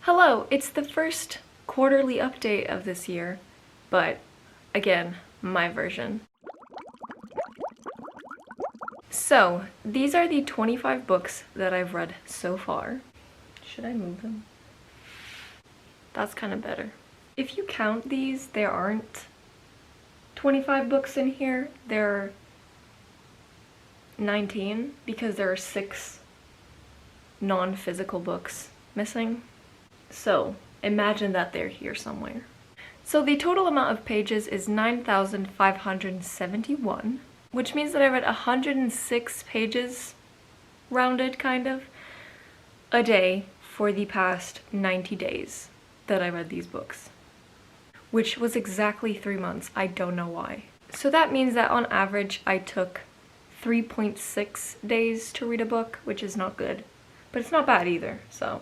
Hello, it's the first quarterly update of this year, but again, my version. So, these are the 25 books that I've read so far. Should I move them? That's kind of better. If you count these, there aren't 25 books in here. There are 19 because there are 6 non-physical books missing. So, imagine that they're here somewhere. So the total amount of pages is 9,571, which means that I read 106 pages, rounded kind of, a day for the past 90 days that I read these books, which was exactly 3 months. I don't know why. So that means that on average I took 3.6 days to read a book, which is not good, but it's not bad either, so.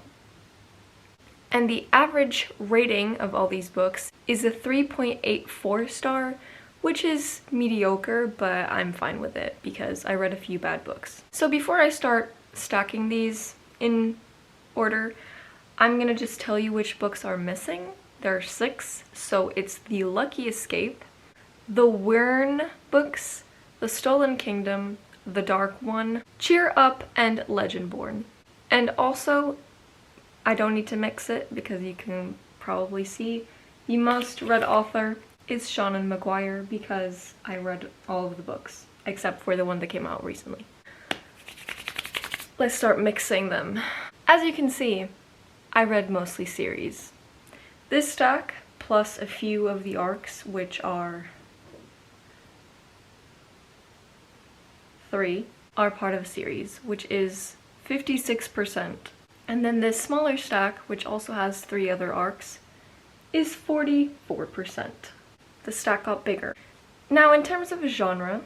And the average rating of all these books is a 3.84 star, which is mediocre, but I'm fine with it because I read a few bad books. So before I start stacking these in order, I'm gonna just tell you which books are missing. There are 6, so it's The Lucky Escape, the Wyrn books, The Stolen Kingdom, The Dark One, Cheer Up, and Legendborn. And also, I don't need to mix it because you can probably see the most read author is Seanan McGuire because I read all of the books except for the one that came out recently. Let's start mixing them. As you can see, I read mostly series. This stack plus a few of the arcs, which are 3, are part of a series, which is 56%. And then this smaller stack, which also has 3 other arcs, is 44%. The stack got bigger. Now, in terms of genre,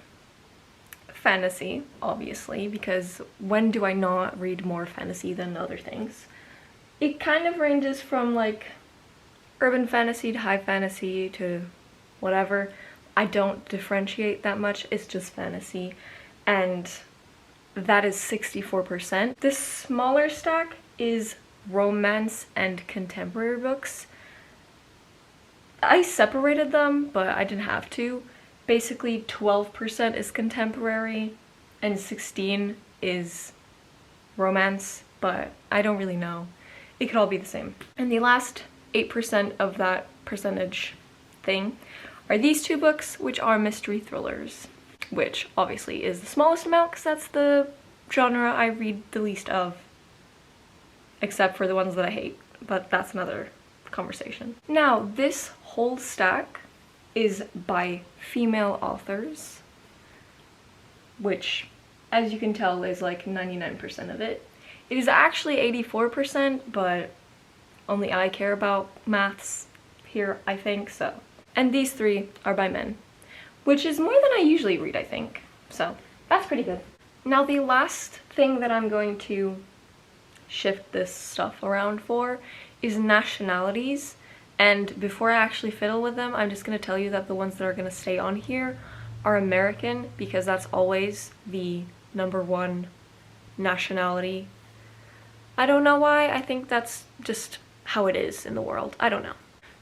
fantasy, obviously, because when do I not read more fantasy than other things? It kind of ranges from like urban fantasy to high fantasy to whatever. I don't differentiate that much, it's just fantasy, and that is 64%. This smaller stack is romance and contemporary books. I separated them, but I didn't have to. Basically 12% is contemporary and 16 is romance, but I don't really know. It could all be the same. And the last 8% of that percentage thing are these 2 books, which are mystery thrillers, which obviously is the smallest amount because that's the genre I read the least of, except for the ones that I hate, but that's another conversation. Now, this whole stack is by female authors, which, as you can tell, is like 99% of it. It is actually 84%, but only I care about maths here, I think, so. And these 3 are by men, which is more than I usually read, I think, so that's pretty good. Now, the last thing that I'm going to shift this stuff around for is nationalities, and before I actually fiddle with them, I'm just going to tell you that the ones that are going to stay on here are American because that's always the #1 nationality. I don't know why, I think that's just how it is in the world, I don't know.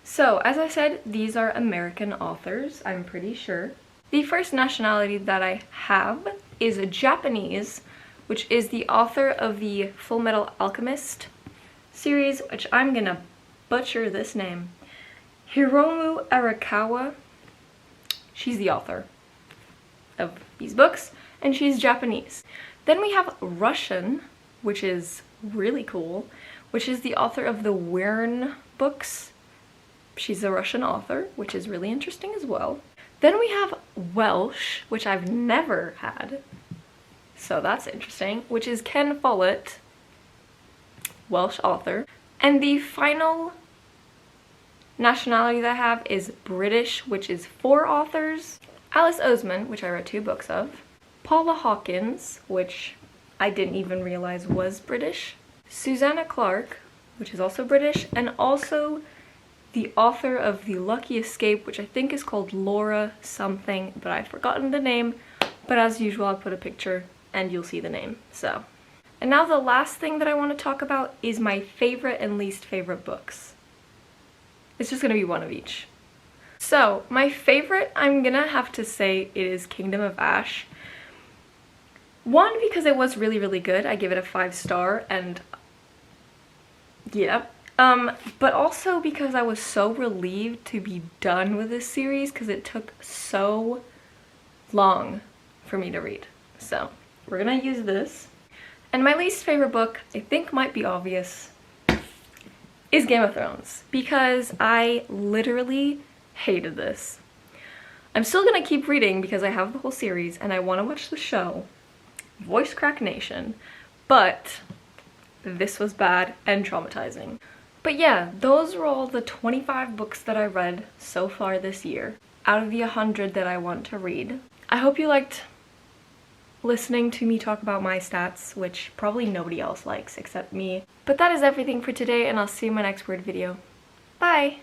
So, as I said, these are American authors, I'm pretty sure. The first nationality that I have is Japanese, which is the author of the Full Metal Alchemist series, which I'm gonna butcher this name. Hiromu Arakawa. She's the author of these books, and she's Japanese. Then we have Russian, which is really cool, which is the author of the Wyrn books. She's a Russian author, which is really interesting as well. Then we have Welsh, which I've never had, so that's interesting, which is Ken Follett, Welsh author. And the final nationality that I have is British, which is 4 authors. Alice Oseman, which I read 2 books of. Paula Hawkins, which I didn't even realize was British. Susanna Clarke, which is also British, and also the author of The Lucky Escape, which I think is called Laura something, but I've forgotten the name. But as usual, I'll put a picture and you'll see the name, so. And now the last thing that I want to talk about is my favorite and least favorite books. It's just gonna be one of each. So, my favorite, I'm gonna have to say it is Kingdom of Ash. One, because it was really, really good. I give it a 5-star, and yeah. But also because I was so relieved to be done with this series because it took so long for me to read. So, we're gonna use this. And my least favorite book, I think might be obvious, is Game of Thrones, because I literally hated this. I'm still gonna keep reading because I have the whole series and I want to watch the show, Voice Crack Nation, but this was bad and traumatizing. But yeah, those were all the 25 books that I read so far this year, out of the 100 that I want to read. I hope you liked listening to me talk about my stats, which probably nobody else likes except me. But that is everything for today, and I'll see you in my next word video. Bye!